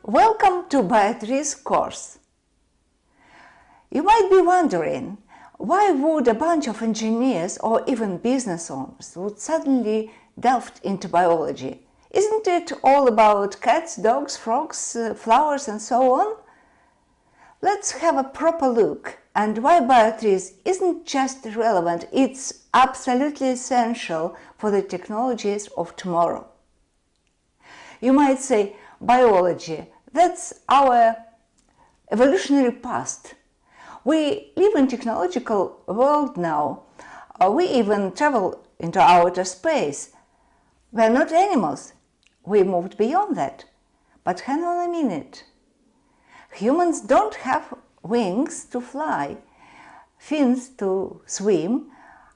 Welcome to BioTRIZ course. You might be wondering, why would a bunch of engineers or even business owners would suddenly delve into biology? Isn't it all about cats, dogs, frogs, flowers and so on? Let's have a proper look and why BioTRIZ isn't just relevant, it's absolutely essential for the technologies of tomorrow. You might say, biology, that's our evolutionary past. We live in technological world now. We even travel into outer space. We're not animals. We moved beyond that. But hang on a minute. Humans don't have wings to fly, fins to swim.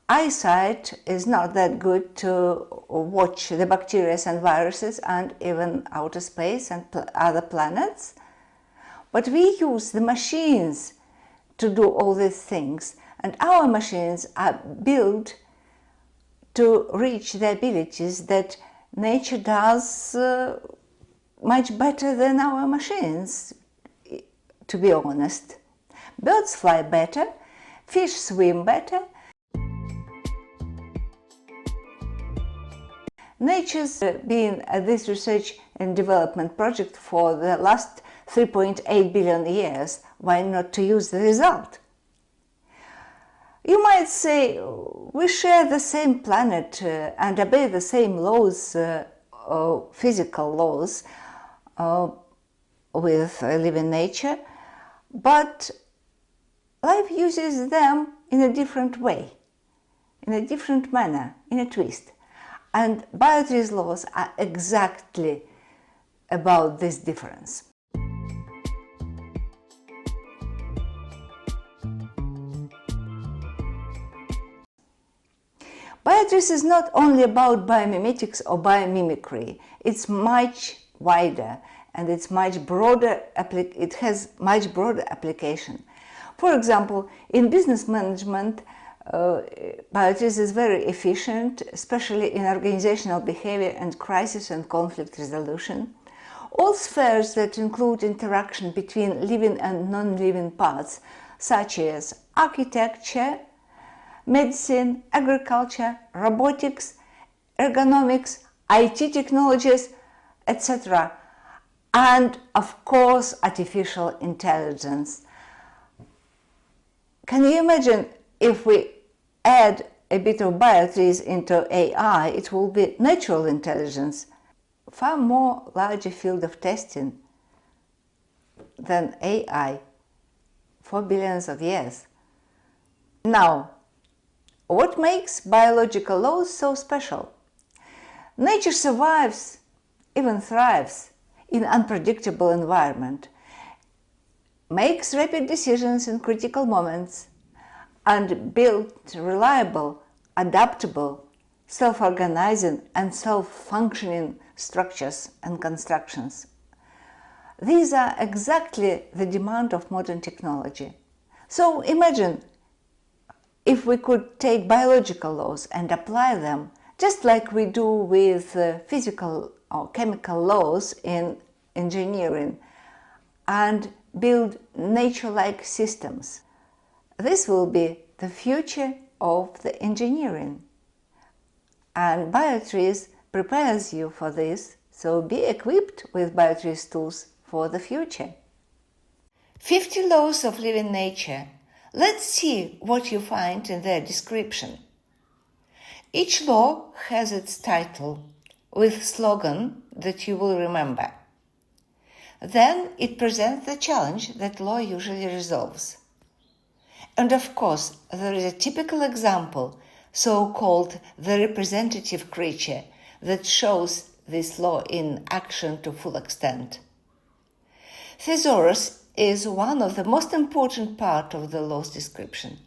Eyesight is not that good to watch the bacteria and viruses and even outer space and other planets. But we use the machines to do all these things, and our machines are built to reach the abilities that nature does much better than our machines, to be honest. Birds fly better, fish swim better. Nature's been at this research and development project for the last 3.8 billion years. Why not to use the result? You might say, we share the same planet and obey the same laws, physical laws, with living nature, but life uses them in a different way, in a different manner, in a twist. And BioTRIZ laws are exactly about this difference. BioTRIZ is not only about biomimetics or biomimicry, it's much wider and it's much broader, it has much broader application. For example, in business management, BioTRIZ is very efficient, especially in organizational behavior and crisis and conflict resolution. All spheres that include interaction between living and non-living parts, such as architecture, medicine, agriculture, robotics, ergonomics, IT technologies, etc. And, of course, artificial intelligence. Can you imagine if we add a bit of BioTRIZ into AI, it will be natural intelligence, far more larger field of testing than AI for billions of years. Now, what makes biological laws so special? Nature survives, even thrives, in unpredictable environment, makes rapid decisions in critical moments, and build reliable, adaptable, self-organizing and self-functioning structures and constructions. These are exactly the demand of modern technology. So imagine if we could take biological laws and apply them, just like we do with physical or chemical laws in engineering, and build nature-like systems. This will be the future of the engineering. And BioTRIZ prepares you for this, so be equipped with BioTRIZ tools for the future. 50 laws of living nature. Let's see what you find in their description. Each law has its title with slogan that you will remember. Then it presents the challenge that law usually resolves. And of course, there is a typical example, so-called the representative creature, that shows this law in action to full extent. Thesaurus is one of the most important parts of the law's description.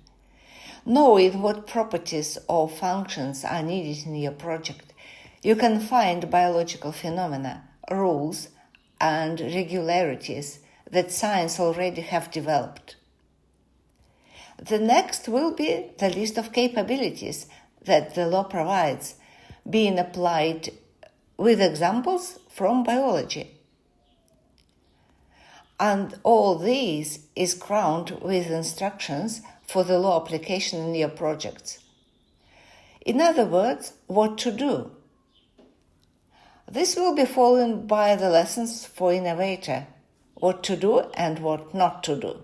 Knowing what properties or functions are needed in your project, you can find biological phenomena, rules, and regularities that science already have developed. The next will be the list of capabilities that the law provides, being applied with examples from biology. And all this is crowned with instructions for the law application in your projects. In other words, what to do. This will be followed by the lessons for innovator, what to do and what not to do,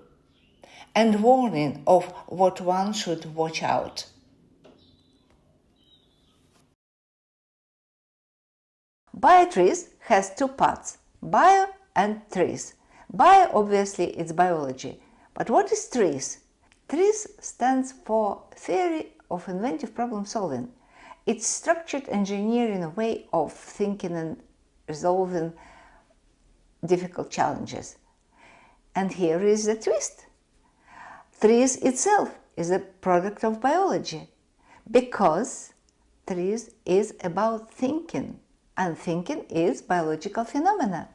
and warning of what one should watch out. BioTRIZ has two parts, bio and TRIZ. Bio, obviously, it's biology. But what is TRIZ? TRIZ stands for Theory of Inventive Problem Solving. It's structured engineering, a way of thinking and resolving difficult challenges. And here is the twist. TRIZ itself is a product of biology, because TRIZ is about thinking, and thinking is biological phenomena.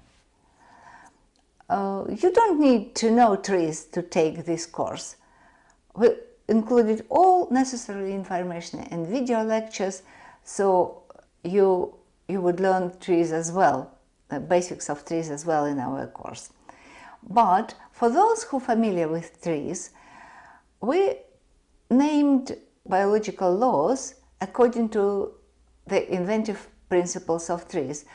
You don't need to know TRIZ to take this course. We included all necessary information in video lectures, so you would learn TRIZ as well, the basics of TRIZ as well in our course. But for those who are familiar with TRIZ, we named biological laws according to the inventive principles of TRIZ.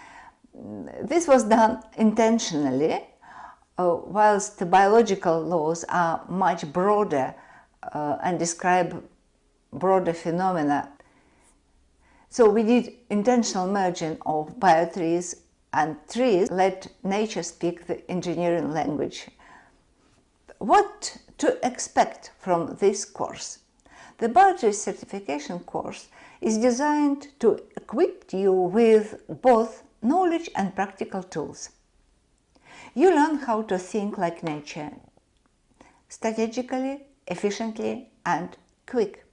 This was done intentionally, whilst the biological laws are much broader and describe broader phenomena. So we did intentional merging of BioTRIZ and TRIZ, let nature speak the engineering language. What to expect from this course? The BioTRIZ certification course is designed to equip you with both knowledge and practical tools. You learn how to think like nature, strategically, efficiently, and quick.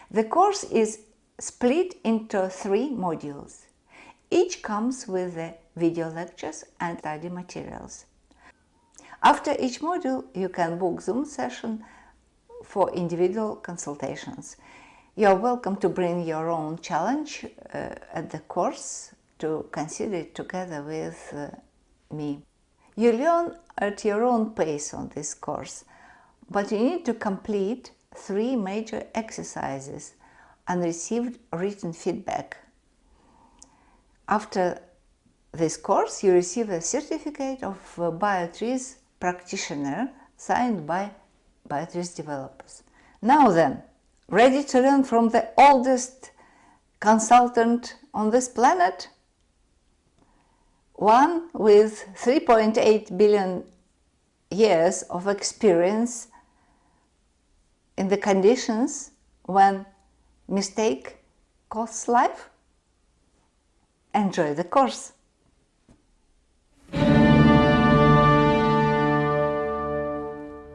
The course is split into 3 modules. Each comes with the video lectures and study materials. After each module, you can book Zoom session for individual consultations. You are welcome to bring your own challenge at the course to consider it together with me. You learn at your own pace on this course, but you need to complete 3 major exercises and receive written feedback. After this course, you receive a certificate of BioTRIZ practitioner signed by BioTRIZ developers. Now then, ready to learn from the oldest consultant on this planet? One with 3.8 billion years of experience in the conditions when mistake costs life? Enjoy the course!